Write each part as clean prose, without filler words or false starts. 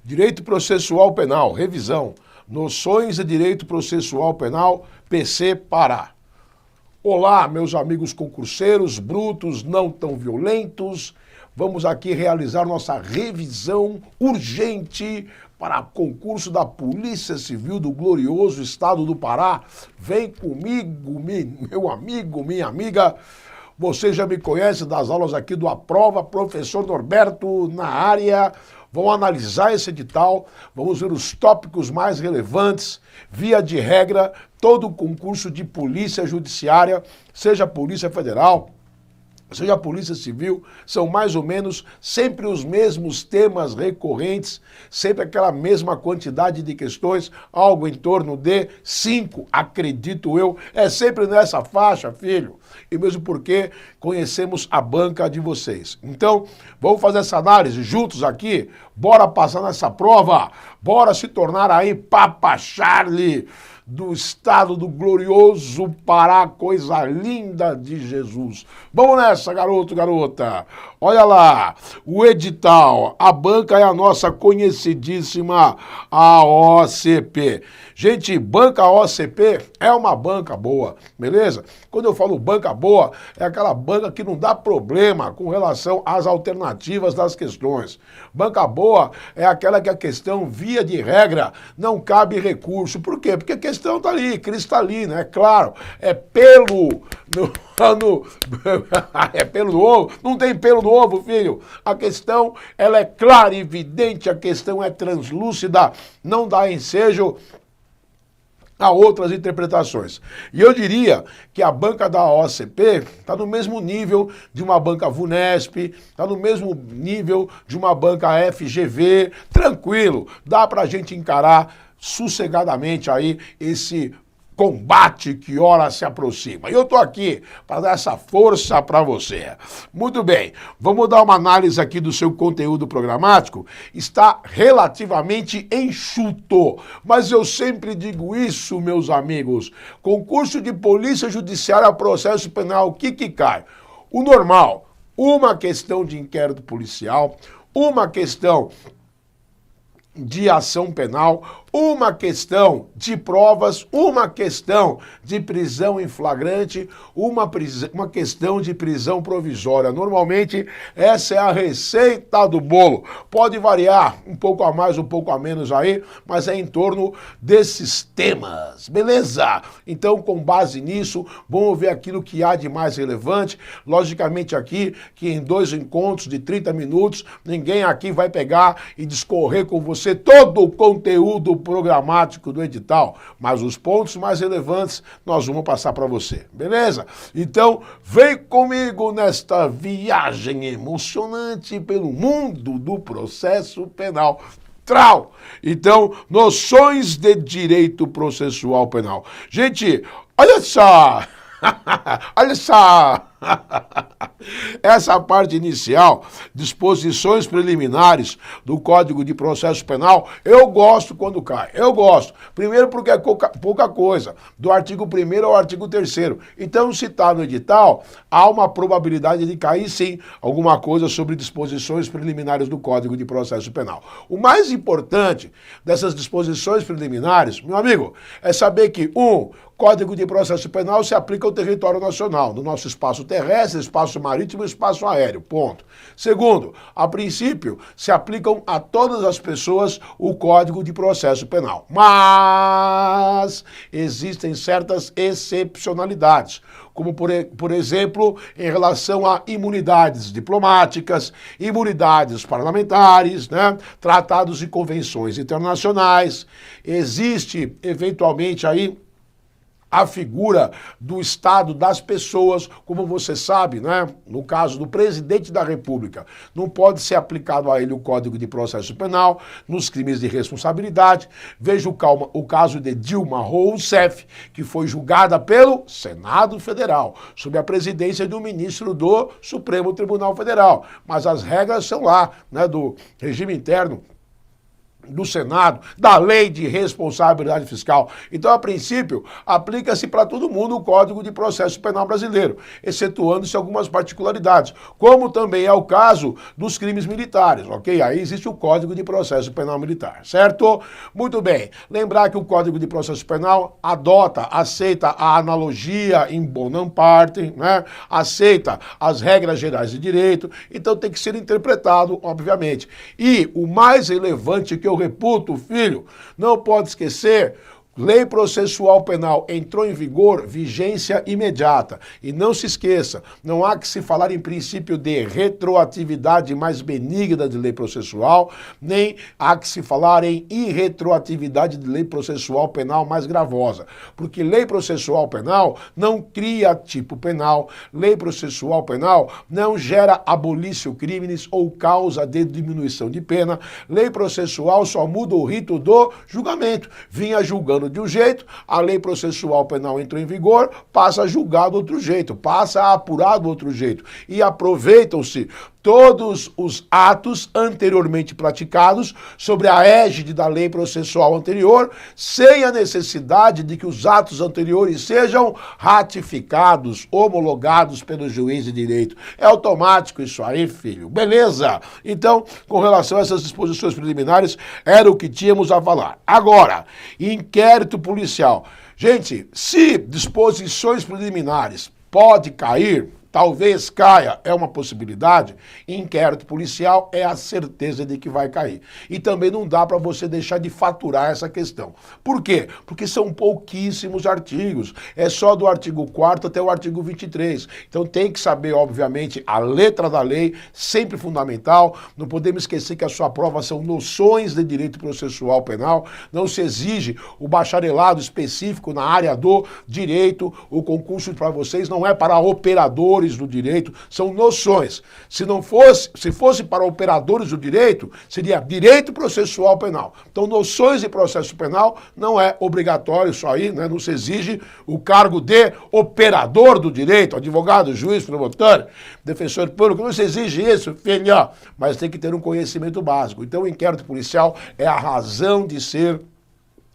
Direito Processual Penal, revisão. Noções de Direito Processual Penal, PC Pará. Olá, meus amigos concurseiros, brutos, não tão violentos. Vamos aqui realizar nossa revisão urgente para concurso da Polícia Civil do glorioso estado do Pará. Vem comigo, meu amigo, minha amiga. Você já me conhece das aulas aqui do Aprova, professor Norberto na área. Vamos analisar esse edital, vamos ver os tópicos mais relevantes. Via de regra, todo concurso de polícia judiciária, seja Polícia Federal, seja a Polícia Civil, são mais ou menos sempre os mesmos temas recorrentes, sempre aquela mesma quantidade de questões, algo em torno de 5, acredito eu, é sempre nessa faixa, filho. E mesmo porque conhecemos a banca de vocês. Então, vamos fazer essa análise juntos aqui? Bora passar nessa prova? Bora se tornar aí Papa Charlie do estado do glorioso Pará, coisa linda de Jesus. Vamos nessa, garoto, garota. Olha lá, o edital, a banca é a nossa conhecidíssima AOCP. Gente, banca OCP é uma banca boa, beleza? Quando eu falo banca boa, é aquela banca que não dá problema com relação às alternativas das questões. Banca boa é aquela que a questão, via de regra, não cabe recurso. Por quê? Porque a questão tá ali, cristalina, é claro. É pelo é pelo no ovo? Não tem pelo no ovo, filho. A questão, ela é clara e evidente, a questão é translúcida, não dá ensejo a outras interpretações. E eu diria que a banca da OCP está no mesmo nível de uma banca VUNESP, está no mesmo nível de uma banca FGV, tranquilo, dá para a gente encarar sossegadamente aí esse combate que ora se aproxima. E eu tô aqui para dar essa força para você. Muito bem, vamos dar uma análise aqui do seu conteúdo programático. Está relativamente enxuto, mas eu sempre digo isso, meus amigos. Concurso de Polícia Judiciária, processo penal, o que cai? O normal, uma questão de inquérito policial, uma questão de ação penal, uma questão de provas, uma questão de prisão em flagrante, uma questão de prisão provisória. Normalmente, essa é a receita do bolo. Pode variar um pouco a mais, um pouco a menos aí, mas é em torno desses temas, beleza? Então, com base nisso, vamos ver aquilo que há de mais relevante. Logicamente aqui, que em 2 encontros de 30 minutos, ninguém aqui vai pegar e discorrer com você todo o conteúdo programático do edital, mas os pontos mais relevantes nós vamos passar para você, beleza? Então, vem comigo nesta viagem emocionante pelo mundo do processo penal. Trau! Então, noções de direito processual penal. Gente, olha só! Olha só! Essa parte inicial, disposições preliminares do Código de Processo Penal, eu gosto quando cai. Eu gosto. Primeiro porque é pouca coisa. Do artigo 1º ao artigo 3º. Então, se está no edital, há uma probabilidade de cair, sim, alguma coisa sobre disposições preliminares do Código de Processo Penal. O mais importante dessas disposições preliminares, meu amigo, é saber que, Código de Processo Penal se aplica ao território nacional, no nosso espaço terrestre, espaço marítimo e espaço aéreo, ponto. Segundo, a princípio, se aplicam a todas as pessoas o Código de Processo Penal. Mas existem certas excepcionalidades, como por exemplo, em relação a imunidades diplomáticas, imunidades parlamentares, né? Tratados e convenções internacionais. Existe, eventualmente, aí a figura do Estado, das pessoas, como você sabe, né? No caso do presidente da República, não pode ser aplicado a ele o Código de Processo Penal nos crimes de responsabilidade. Veja o caso de Dilma Rousseff, que foi julgada pelo Senado Federal, sob a presidência do ministro do Supremo Tribunal Federal. Mas as regras são lá, né? Do regime interno do Senado, da Lei de Responsabilidade Fiscal. Então, a princípio, aplica-se para todo mundo o Código de Processo Penal brasileiro, excetuando-se algumas particularidades, como também é o caso dos crimes militares, ok? Aí existe o Código de Processo Penal Militar, certo? Muito bem. Lembrar que o Código de Processo Penal aceita a analogia in bonam parte, né? Aceita as regras gerais de direito, então tem que ser interpretado, obviamente. E o mais relevante que eu reputo, filho, não pode esquecer, Lei Processual Penal entrou em vigor, vigência imediata. E não se esqueça, não há que se falar em princípio de retroatividade mais benigna de lei processual, nem há que se falar em irretroatividade de lei processual penal mais gravosa. Porque lei processual penal não cria tipo penal, lei processual penal não gera abolício crimes ou causa de diminuição de pena, lei processual só muda o rito do julgamento. Vinha julgando de um jeito, a lei processual penal entrou em vigor, passa a julgar do outro jeito, passa a apurar do outro jeito. E aproveitam-se todos os atos anteriormente praticados sobre a égide da lei processual anterior, sem a necessidade de que os atos anteriores sejam ratificados, homologados pelo juiz de direito. É automático isso aí, filho. Beleza? Então, com relação a essas disposições preliminares, era o que tínhamos a falar. Agora, inquérito policial. Gente, se disposições preliminares pode cair, talvez caia, é uma possibilidade, inquérito policial é a certeza de que vai cair. E também não dá para você deixar de faturar essa questão. Por quê? Porque são pouquíssimos artigos, é só do artigo 4º até o artigo 23. Então tem que saber, obviamente, a letra da lei, sempre fundamental, não podemos esquecer que a sua prova são noções de direito processual penal, não se exige o bacharelado específico na área do direito, o concurso para vocês não é para operadores do direito, são noções. Se fosse para operadores do direito, seria direito processual penal. Então, noções de processo penal não é obrigatório isso aí, né? Não se exige o cargo de operador do direito, advogado, juiz, promotor, defensor público, não se exige isso, filho, mas tem que ter um conhecimento básico. Então, o inquérito policial é a razão de ser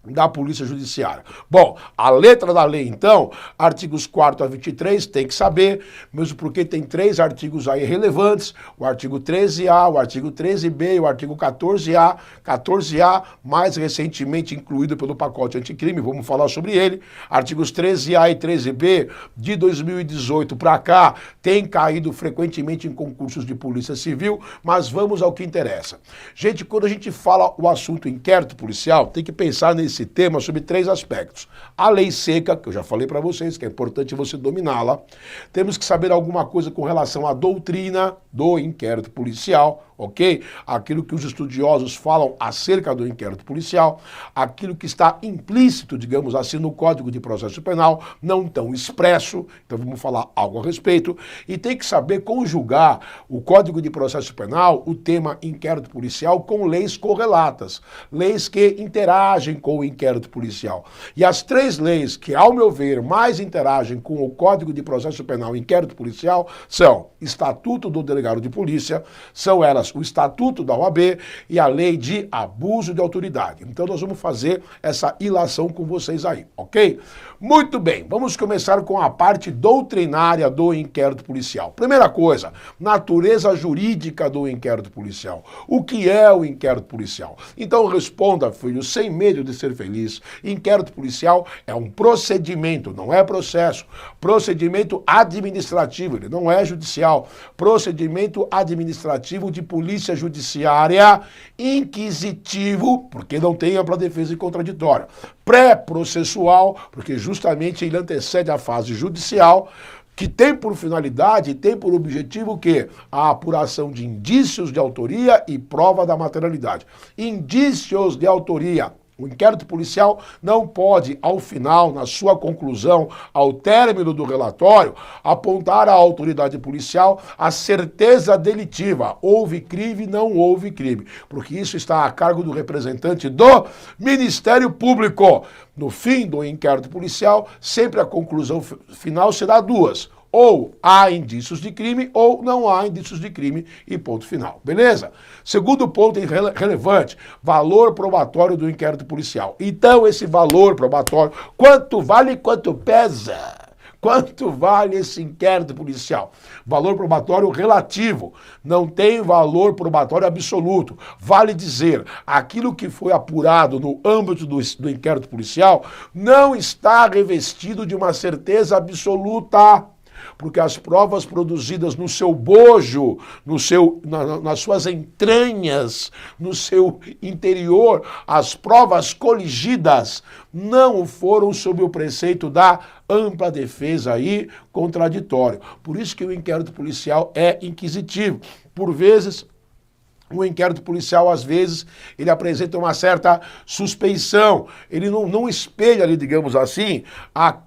da Polícia Judiciária. Bom, a letra da lei, então, artigos 4º a 23, tem que saber, mesmo porque tem 3 artigos aí relevantes, o artigo 13A, o artigo 13B e o artigo 14A, 14A, mais recentemente incluído pelo pacote anticrime, vamos falar sobre ele, artigos 13A e 13B, de 2018 para cá, tem caído frequentemente em concursos de Polícia Civil, mas vamos ao que interessa. Gente, quando a gente fala o assunto inquérito policial, tem que pensar nesse tema sobre 3 aspectos. A lei seca, que eu já falei para vocês, que é importante você dominá-la. Temos que saber alguma coisa com relação à doutrina do inquérito policial, ok? Aquilo que os estudiosos falam acerca do inquérito policial, aquilo que está implícito, digamos assim, no Código de Processo Penal, não tão expresso, então vamos falar algo a respeito, e tem que saber conjugar o Código de Processo Penal, o tema inquérito policial, com leis correlatas, leis que interagem com o inquérito policial. E as 3 leis que, ao meu ver, mais interagem com o Código de Processo Penal e inquérito policial são Estatuto do Delegado de Polícia, são elas o Estatuto da OAB e a Lei de Abuso de Autoridade. Então nós vamos fazer essa ilação com vocês aí, ok? Muito bem, vamos começar com a parte doutrinária do inquérito policial. Primeira coisa, natureza jurídica do inquérito policial. O que é o inquérito policial? Então responda, filho, sem medo de ser feliz. Inquérito policial é um procedimento, não é processo. Procedimento administrativo, ele não é judicial. Procedimento administrativo de polícia judiciária, inquisitivo, porque não tem ampla defesa e contraditória. Pré-processual, porque justamente ele antecede a fase judicial, que tem por finalidade e tem por objetivo o quê? A apuração de indícios de autoria e prova da materialidade. Indícios de autoria. O inquérito policial não pode, ao final, na sua conclusão, ao término do relatório, apontar à autoridade policial a certeza delitiva. Houve crime, não houve crime. Porque isso está a cargo do representante do Ministério Público. No fim do inquérito policial, sempre a conclusão final será 2. Ou há indícios de crime ou não há indícios de crime e ponto final. Beleza? Segundo ponto relevante, valor probatório do inquérito policial. Então esse valor probatório, quanto vale e quanto pesa? Quanto vale esse inquérito policial? Valor probatório relativo, não tem valor probatório absoluto. Vale dizer, aquilo que foi apurado no âmbito do inquérito policial não está revestido de uma certeza absoluta. Porque as provas produzidas no seu bojo, nas suas entranhas, no seu interior, as provas coligidas, não foram sob o preceito da ampla defesa e contraditório. Por isso que o inquérito policial é inquisitivo. Por vezes, o inquérito policial, às vezes, ele apresenta uma certa suspeição. Ele não espelha ali, digamos assim, a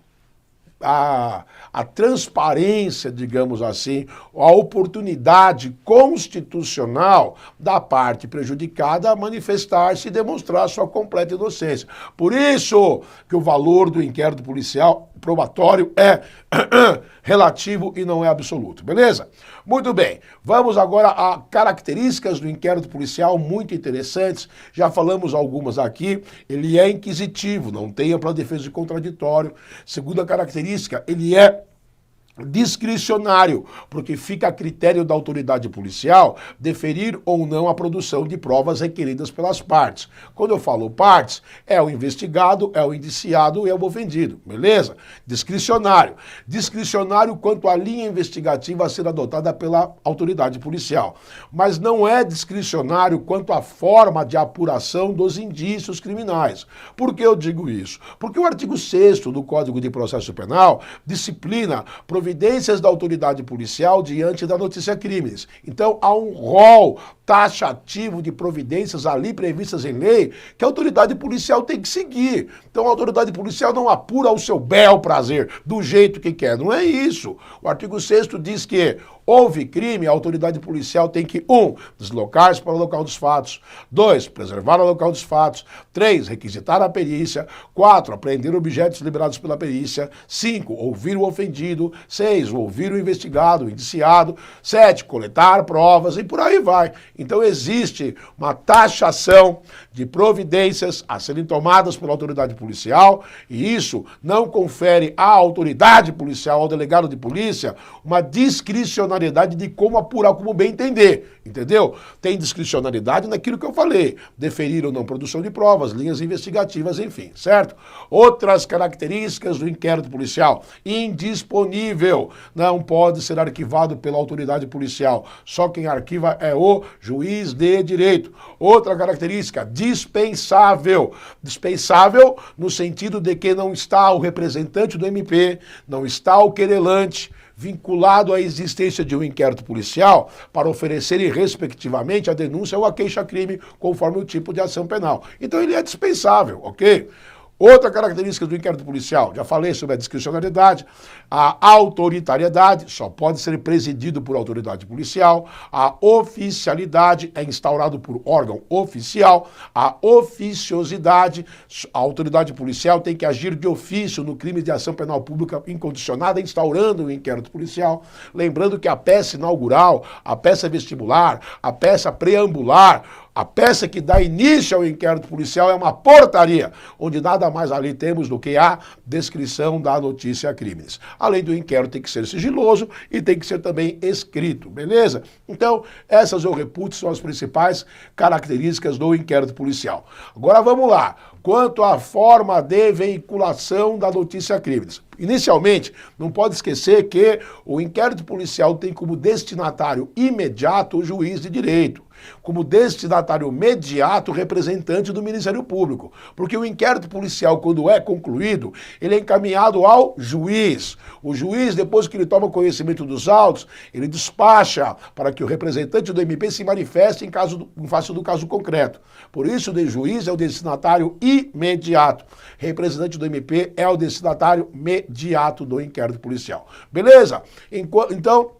transparência, digamos assim, a oportunidade constitucional da parte prejudicada a manifestar-se e demonstrar sua completa inocência. Por isso que o valor do inquérito policial probatório é relativo e não é absoluto, beleza? Muito bem, vamos agora a características do inquérito policial muito interessantes, já falamos algumas aqui. Ele é inquisitivo, não tem ampla defesa de contraditório. Segunda característica, ele é discricionário, porque fica a critério da autoridade policial deferir ou não a produção de provas requeridas pelas partes. Quando eu falo partes, é o investigado, é o indiciado e é o ofendido, beleza? Discricionário. Discricionário quanto à linha investigativa a ser adotada pela autoridade policial. Mas não é discricionário quanto à forma de apuração dos indícios criminais. Por que eu digo isso? Porque o artigo 6º do Código de Processo Penal disciplina providências da autoridade policial diante da notícia crimes. Então, há um rol taxativo de providências ali previstas em lei que a autoridade policial tem que seguir. Então, a autoridade policial não apura ao seu bel prazer, do jeito que quer. Não é isso. O artigo 6º diz que houve crime, a autoridade policial tem que 1. Deslocar-se para o local dos fatos. 2. Preservar o local dos fatos. 3. Requisitar a perícia. 4. Apreender objetos liberados pela perícia. 5. Ouvir o ofendido. 6. Ouvir o investigado, o indiciado. 7. Coletar provas e por aí vai. Então existe uma taxação de providências a serem tomadas pela autoridade policial e isso não confere à autoridade policial, ao delegado de polícia, uma discricionariedade de como apurar, como bem entender, entendeu? Tem discricionariedade naquilo que eu falei, deferir ou não produção de provas, linhas investigativas, enfim, certo? Outras características do inquérito policial, indisponível, não pode ser arquivado pela autoridade policial, só quem arquiva é o juiz de direito. Outra característica, dispensável. Dispensável no sentido de que não está o representante do MP, não está o querelante vinculado à existência de um inquérito policial para oferecerem respectivamente a denúncia ou a queixa-crime conforme o tipo de ação penal. Então ele é dispensável, ok? Outra característica do inquérito policial, já falei sobre a discricionariedade, a autoritariedade, só pode ser presidido por autoridade policial, a oficialidade é instaurado por órgão oficial, a oficiosidade, a autoridade policial tem que agir de ofício no crime de ação penal pública incondicionada, instaurando o inquérito policial, lembrando que a peça inaugural, a peça vestibular, a peça preambular, a peça que dá início ao inquérito policial é uma portaria, onde nada mais ali temos do que a descrição da notícia crimes. Além do inquérito tem que ser sigiloso e tem que ser também escrito, beleza? Então, essas eu reputo são as principais características do inquérito policial. Agora vamos lá. Quanto à forma de veiculação da notícia crimes. Inicialmente, não pode esquecer que o inquérito policial tem como destinatário imediato o juiz de direito, como destinatário imediato o representante do Ministério Público, porque o inquérito policial, quando é concluído, ele é encaminhado ao juiz. O juiz, depois que ele toma conhecimento dos autos, ele despacha para que o representante do MP se manifeste em face do caso concreto. Por isso, o juiz é o destinatário imediato. Representante do MP é o destinatário imediato do inquérito policial. Beleza? Então,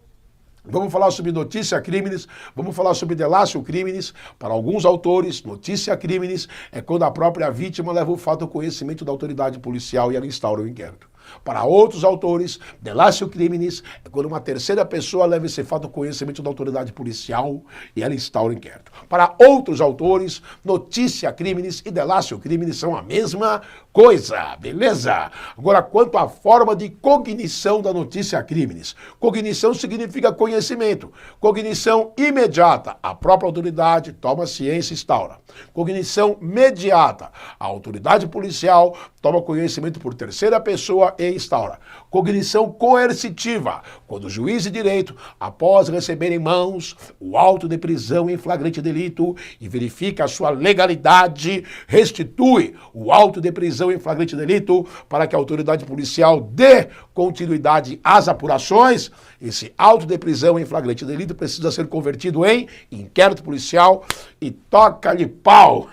vamos falar sobre notícia crimes, vamos falar sobre delatio crimes. Para alguns autores, notícia crimes é quando a própria vítima leva o fato ao conhecimento da autoridade policial e ela instaura o inquérito. Para outros autores, delatio criminis é quando uma terceira pessoa leva esse fato ao conhecimento da autoridade policial e ela instaura o inquérito. Para outros autores, noticia criminis e delatio criminis são a mesma coisa, beleza? Agora, quanto à forma de cognição da noticia criminis. Cognição significa conhecimento. Cognição imediata, a própria autoridade toma ciência e instaura. Cognição mediata, a autoridade policial toma conhecimento por terceira pessoa e instaura. Cognição coercitiva, quando o juiz de direito, após receber em mãos o auto de prisão em flagrante delito e verifica a sua legalidade, restitui o auto de prisão em flagrante delito para que a autoridade policial dê continuidade às apurações. Esse auto de prisão em flagrante delito precisa ser convertido em inquérito policial e toca-lhe pau.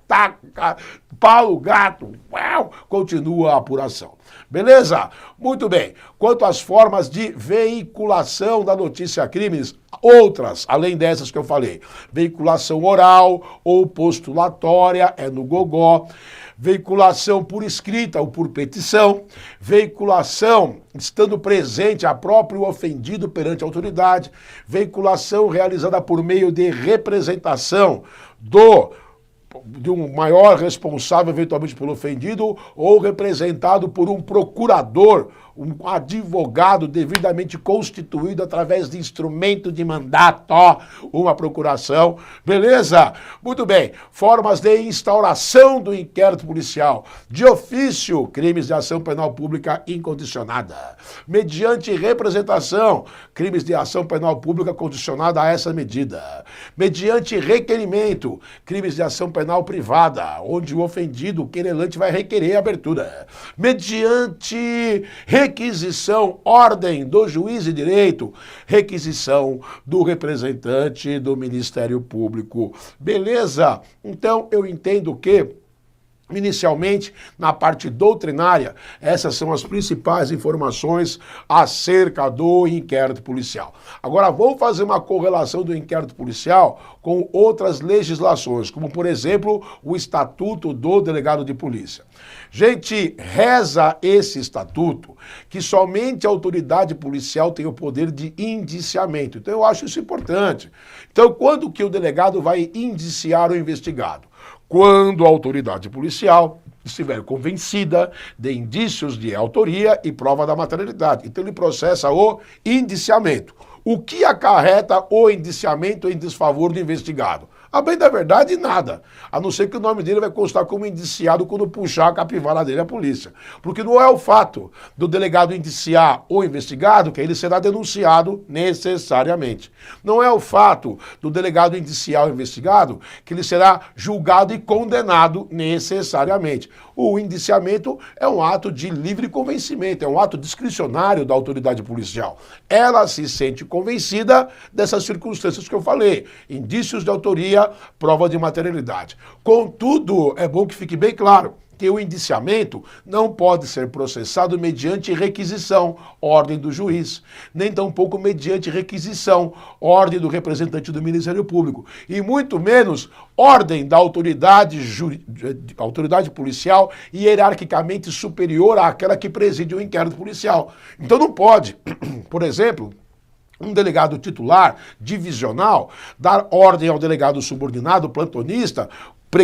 Taca pau, gato. Uau, continua a apuração. Beleza? Muito bem. Quanto às formas de veiculação da notícia crimes, outras, além dessas que eu falei. Veiculação oral ou postulatória, é no gogó. Veiculação por escrita ou por petição, veiculação estando presente a próprio ofendido perante a autoridade, veiculação realizada por meio de representação de um maior responsável eventualmente pelo ofendido ou representado por um procurador, um advogado devidamente constituído através de instrumento de mandato, uma procuração, beleza? Muito bem, formas de instauração do inquérito policial, de ofício, crimes de ação penal pública incondicionada, mediante representação, crimes de ação penal pública condicionada a essa medida, mediante requerimento, crimes de ação penal privada, onde o ofendido, o querelante, vai requerer a abertura, mediante requisição, ordem do juiz de direito, requisição do representante do Ministério Público. Beleza? Então, eu entendo que, inicialmente, na parte doutrinária, essas são as principais informações acerca do inquérito policial. Agora, vou fazer uma correlação do inquérito policial com outras legislações, como, por exemplo, o Estatuto do Delegado de Polícia. Gente, reza esse estatuto que somente a autoridade policial tem o poder de indiciamento. Então, eu acho isso importante. Então, quando que o delegado vai indiciar o investigado? Quando a autoridade policial estiver convencida de indícios de autoria e prova da materialidade. Então ele processa o indiciamento. O que acarreta o indiciamento em desfavor do investigado? A bem da verdade, nada. A não ser que o nome dele vai constar como indiciado quando puxar a capivara dele a polícia. Porque não é o fato do delegado indiciar o investigado que ele será denunciado necessariamente. Não é o fato do delegado indiciar o investigado que ele será julgado e condenado necessariamente. O indiciamento é um ato de livre convencimento, é um ato discricionário da autoridade policial. Ela se sente convencida dessas circunstâncias que eu falei. Indícios de autoria, prova de materialidade. Contudo, é bom que fique bem claro que o indiciamento não pode ser processado mediante requisição, ordem do juiz, nem tampouco mediante requisição, ordem do representante do Ministério Público, e muito menos ordem da autoridade policial hierarquicamente superior àquela que preside o inquérito policial. Então não pode, por exemplo, um delegado titular, divisional, dar ordem ao delegado subordinado, plantonista,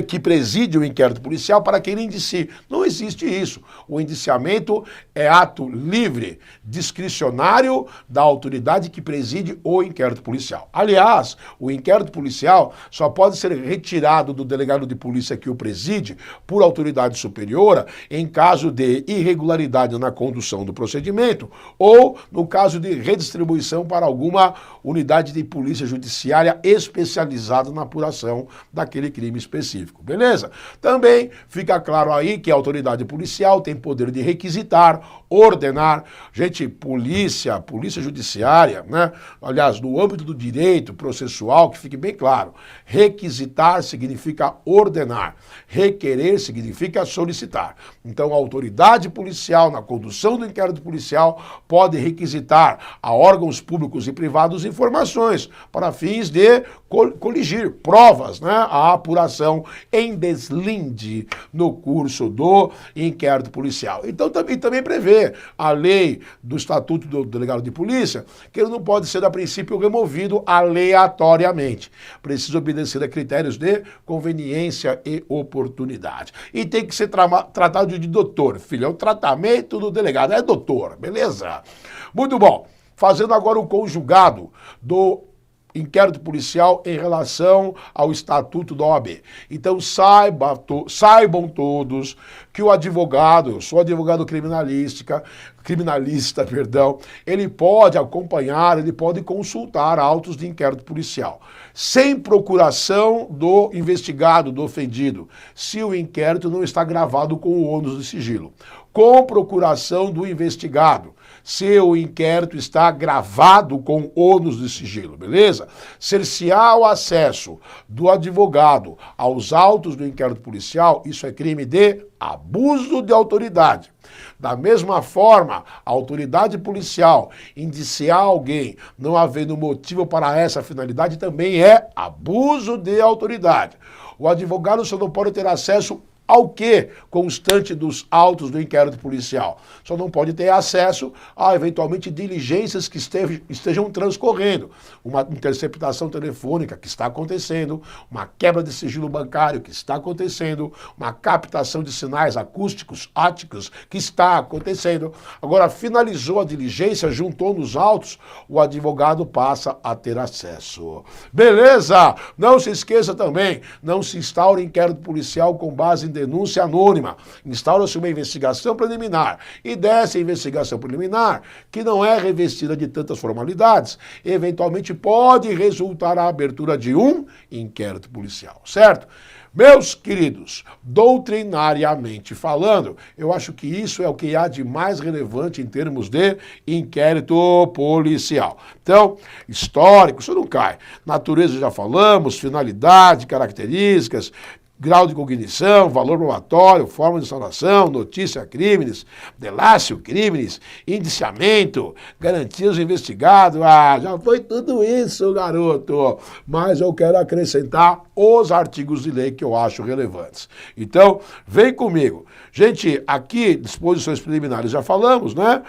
que preside o inquérito policial para que ele indicie. Não existe isso. O indiciamento é ato livre, discricionário da autoridade que preside o inquérito policial. Aliás, o inquérito policial só pode ser retirado do delegado de polícia que o preside por autoridade superior em caso de irregularidade na condução do procedimento ou no caso de redistribuição para alguma unidade de polícia judiciária especializada na apuração daquele crime específico. Beleza? Também fica claro aí que a autoridade policial tem poder de requisitar, ordenar. Gente, polícia judiciária, né? Aliás, no âmbito do direito processual, que fique bem claro, requisitar significa ordenar, requerer significa solicitar. Então, a autoridade policial, na condução do inquérito policial, pode requisitar a órgãos públicos e privados informações para fins de coligir provas, né? A apuração informação em deslinde no curso do inquérito policial. Então também prevê a lei do Estatuto do Delegado de Polícia que ele não pode ser, a princípio, removido aleatoriamente. Precisa obedecer a critérios de conveniência e oportunidade. E tem que ser tratado de doutor, filho. É o tratamento do delegado, é doutor, beleza? Muito bom. Fazendo agora o conjugado do inquérito policial em relação ao Estatuto da OAB. Então saibam todos que o advogado, eu sou advogado criminalista, ele pode acompanhar, ele pode consultar autos de inquérito policial, sem procuração do investigado, do ofendido, se o inquérito não está gravado com o ônus de sigilo. Com procuração do investigado, se o inquérito está gravado com ônus de sigilo, beleza? Cercear o acesso do advogado aos autos do inquérito policial, isso é crime de abuso de autoridade. Da mesma forma, a autoridade policial indiciar alguém não havendo motivo para essa finalidade também é abuso de autoridade. O advogado só não pode ter acesso ao que constante dos autos do inquérito policial? Só não pode ter acesso a, eventualmente, diligências que estejam transcorrendo. Uma interceptação telefônica que está acontecendo, uma quebra de sigilo bancário que está acontecendo, uma captação de sinais acústicos, óticos que está acontecendo. Agora, finalizou a diligência, juntou nos autos, o advogado passa a ter acesso. Beleza? Não se esqueça também, não se instaura inquérito policial com base em denúncia anônima. Instaura-se uma investigação preliminar. E dessa investigação preliminar, que não é revestida de tantas formalidades, eventualmente pode resultar a abertura de um inquérito policial, certo? Meus queridos, doutrinariamente falando, eu acho que isso é o que há de mais relevante em termos de inquérito policial. Então, histórico, isso não cai. Natureza já falamos, finalidade, características, grau de cognição, valor probatório, forma de instauração, notícia crimes, delácio crimes, indiciamento, garantias do investigado. Já foi tudo isso, garoto. Mas eu quero acrescentar os artigos de lei que eu acho relevantes. Então, vem comigo. Gente, aqui, disposições preliminares, já falamos, né?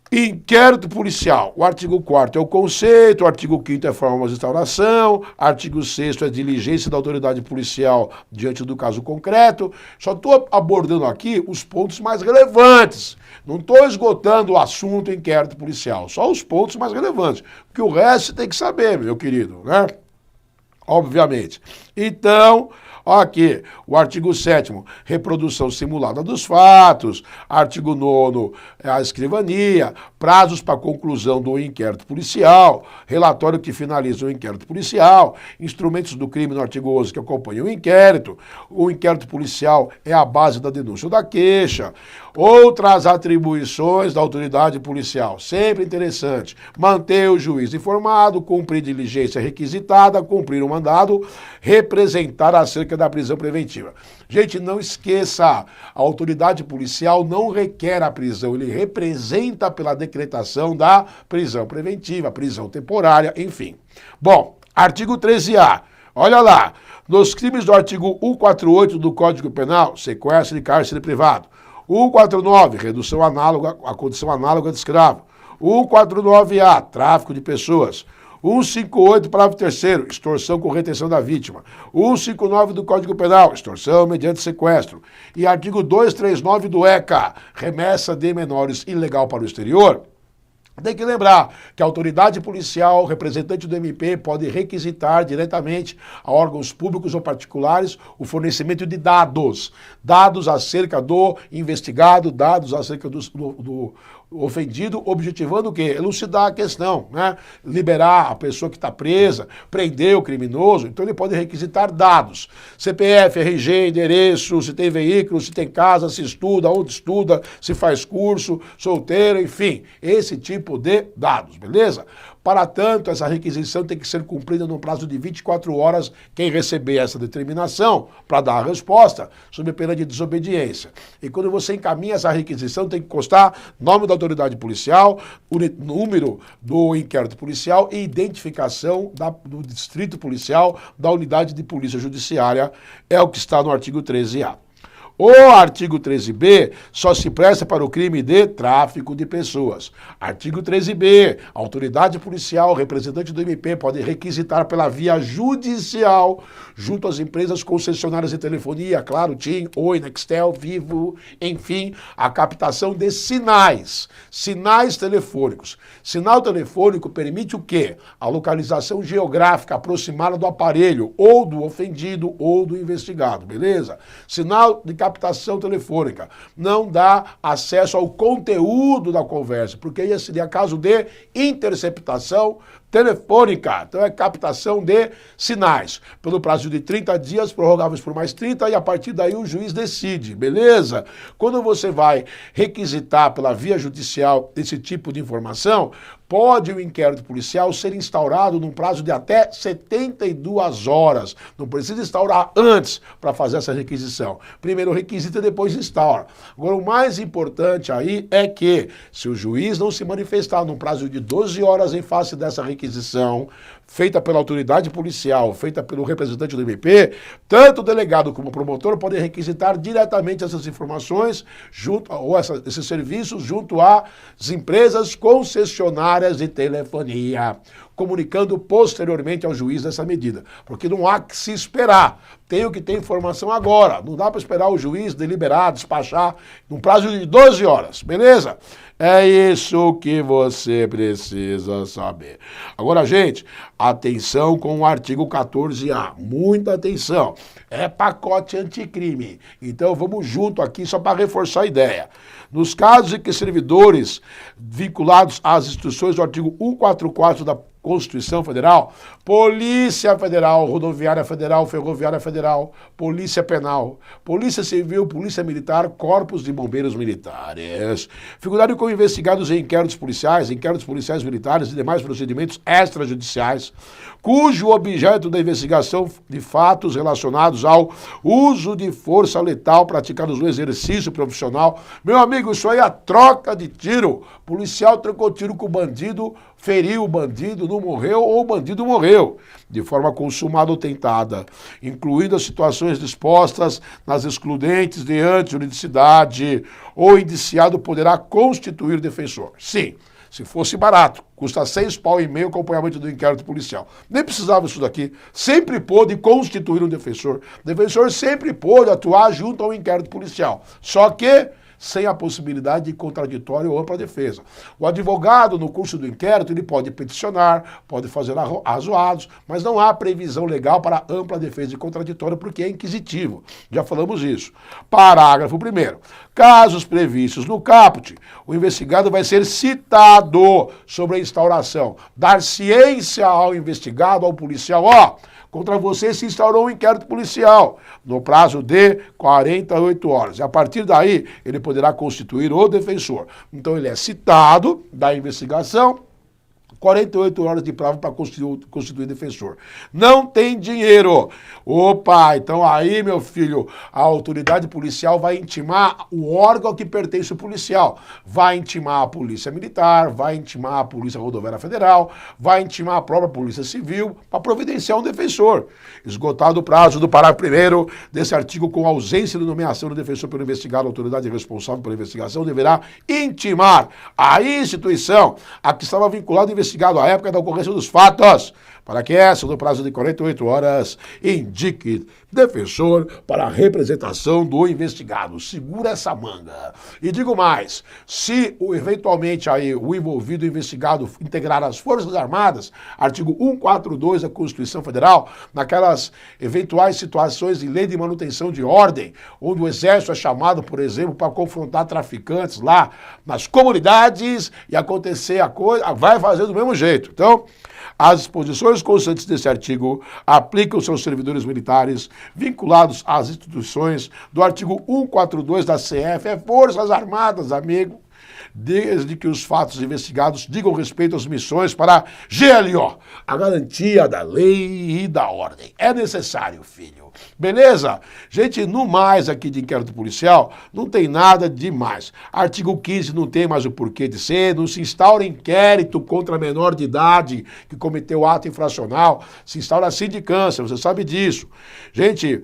Inquérito policial, o artigo 4º é o conceito, o artigo 5º é a forma de instauração, artigo 6º é a diligência da autoridade policial diante do caso concreto. Só estou abordando aqui os pontos mais relevantes, não estou esgotando o assunto inquérito policial, só os pontos mais relevantes, porque o resto você tem que saber, meu querido, né? Obviamente. Então, aqui, o artigo 7º, reprodução simulada dos fatos, artigo 9º, a escrivania, prazos para conclusão do inquérito policial, relatório que finaliza o inquérito policial, instrumentos do crime no artigo 11 que acompanham o inquérito policial é a base da denúncia ou da queixa, outras atribuições da autoridade policial, sempre interessante, manter o juiz informado, cumprir diligência requisitada, cumprir o mandado, representar acerca da prisão preventiva. Gente, não esqueça, a autoridade policial não requer a prisão, ele representa pela decretação da prisão preventiva, prisão temporária, enfim. Bom, artigo 13A, olha lá, nos crimes do artigo 148 do Código Penal, sequestro e cárcere privado, 149, redução análoga, a condição análoga de escravo, 149A, tráfico de pessoas, 158, parágrafo 3º, extorsão com retenção da vítima. 159 do Código Penal, extorsão mediante sequestro. E artigo 239 do ECA, remessa de menores ilegal para o exterior. Tem que lembrar que a autoridade policial, representante do MP, pode requisitar diretamente a órgãos públicos ou particulares o fornecimento de dados. Dados acerca do investigado, dados acerca do ofendido, objetivando o quê? Elucidar a questão, né? Liberar a pessoa que está presa, prender o criminoso, então ele pode requisitar dados. CPF, RG, endereço, se tem veículo, se tem casa, se estuda, onde estuda, se faz curso, solteiro, enfim, esse tipo de dados, beleza? Para tanto, essa requisição tem que ser cumprida no prazo de 24 horas quem receber essa determinação para dar a resposta, sob pena de desobediência. E quando você encaminha essa requisição, tem que constar nome da autoridade policial, o número do inquérito policial e identificação do distrito policial, da unidade de polícia judiciária, é o que está no artigo 13A. O artigo 13b só se presta para o crime de tráfico de pessoas. Artigo 13b, a autoridade policial, representante do MP, pode requisitar pela via judicial, junto às empresas concessionárias de telefonia, Claro, TIM, Oi, Nextel, Vivo, enfim, a captação de sinais telefônicos. Sinal telefônico permite o quê? A localização geográfica aproximada do aparelho, ou do ofendido, ou do investigado, beleza? Sinal de captação telefônica. Não dá acesso ao conteúdo da conversa, porque aí seria caso de interceptação telefônica. Então é captação de sinais. Pelo prazo de 30 dias, prorrogáveis por mais 30, e a partir daí o juiz decide, beleza? Quando você vai requisitar pela via judicial esse tipo de informação, pode o inquérito policial ser instaurado num prazo de até 72 horas. Não precisa instaurar antes para fazer essa requisição. Primeiro requisita e depois instaura. Agora, o mais importante aí é que, se o juiz não se manifestar num prazo de 12 horas em face dessa requisição, feita pela autoridade policial, feita pelo representante do MP, tanto o delegado como o promotor podem requisitar diretamente essas informações esses serviços junto às empresas concessionárias de telefonia, comunicando posteriormente ao juiz dessa medida. Porque não há que se esperar. Tenho que ter informação agora. Não dá para esperar o juiz deliberar, despachar, num prazo de 12 horas, beleza? É isso que você precisa saber. Agora, gente, atenção com o artigo 14A. Muita atenção. É pacote anticrime. Então, vamos junto aqui só para reforçar a ideia. Nos casos em que servidores vinculados às instruções do artigo 144 da Constituição Federal, Polícia Federal, Rodoviária Federal, Ferroviária Federal, Polícia Penal, Polícia Civil, Polícia Militar, Corpos de Bombeiros Militares, figurarem como investigados em inquéritos policiais militares e demais procedimentos extrajudiciais, cujo objeto da investigação de fatos relacionados ao uso de força letal praticados no exercício profissional. Meu amigo, isso aí é a troca de tiro. Policial trocou tiro com o bandido, feriu o bandido, não morreu ou o bandido morreu, de forma consumada ou tentada, incluindo as situações dispostas nas excludentes de antijuridicidade, ou indiciado poderá constituir defensor. Sim, se fosse barato, custa R$6,5 o acompanhamento do inquérito policial. Nem precisava isso daqui. Sempre pôde constituir um defensor. O defensor sempre pôde atuar junto ao inquérito policial. Só que sem a possibilidade de contraditório ou ampla defesa. O advogado, no curso do inquérito, ele pode peticionar, pode fazer arrazoados, mas não há previsão legal para ampla defesa e contraditório, porque é inquisitivo. Já falamos isso. Parágrafo 1º. Casos previstos no caput, o investigado vai ser citado sobre a instauração. Dar ciência ao investigado, ao policial, contra você se instaurou um inquérito policial no prazo de 48 horas. E a partir daí, ele poderá constituir o defensor. Então, ele é citado da investigação, 48 horas de prazo para constituir defensor. Não tem dinheiro. Opa, então aí, meu filho, a autoridade policial vai intimar o órgão que pertence ao policial. Vai intimar a Polícia Militar, vai intimar a Polícia Rodoviária Federal, vai intimar a própria Polícia Civil para providenciar um defensor. Esgotado o prazo do parágrafo 1º desse artigo, com ausência de nomeação do defensor pelo investigado, a autoridade responsável pela investigação deverá intimar a instituição a que estava vinculado ao investigado à época da ocorrência dos fatos, para que essa, no prazo de 48 horas, indique defensor para a representação do investigado. Segura essa manga. E digo mais, se eventualmente aí o envolvido investigado integrar as Forças Armadas, artigo 142 da Constituição Federal, naquelas eventuais situações de lei de manutenção de ordem, onde o Exército é chamado, por exemplo, para confrontar traficantes lá nas comunidades e acontecer a coisa, vai fazer do mesmo jeito. Então, as disposições constantes desse artigo aplicam-se aos servidores militares vinculados às instituições do artigo 142 da CF, Forças Armadas, amigo. desde que os fatos investigados digam respeito às missões para GLO, a garantia da lei e da ordem. É necessário, filho. Beleza? Gente, no mais aqui de inquérito policial, não tem nada demais. Artigo 15 não tem mais o porquê de ser, não se instaura inquérito contra menor de idade que cometeu ato infracional, se instaura sindicância, você sabe disso. Gente,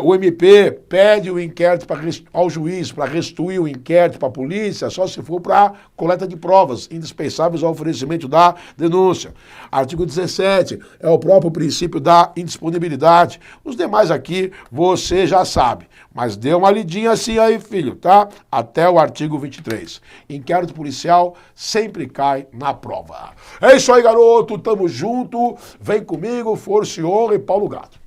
o MP pede o inquérito ao juiz para restituir o inquérito para a polícia, só se for para coleta de provas indispensáveis ao oferecimento da denúncia. Artigo 17 é o próprio princípio da indisponibilidade. Os demais aqui você já sabe, mas dê uma lidinha assim aí, filho, tá? Até o artigo 23. Inquérito policial sempre cai na prova. É isso aí, garoto, tamo junto, vem comigo, força e honra e Paulo Gato.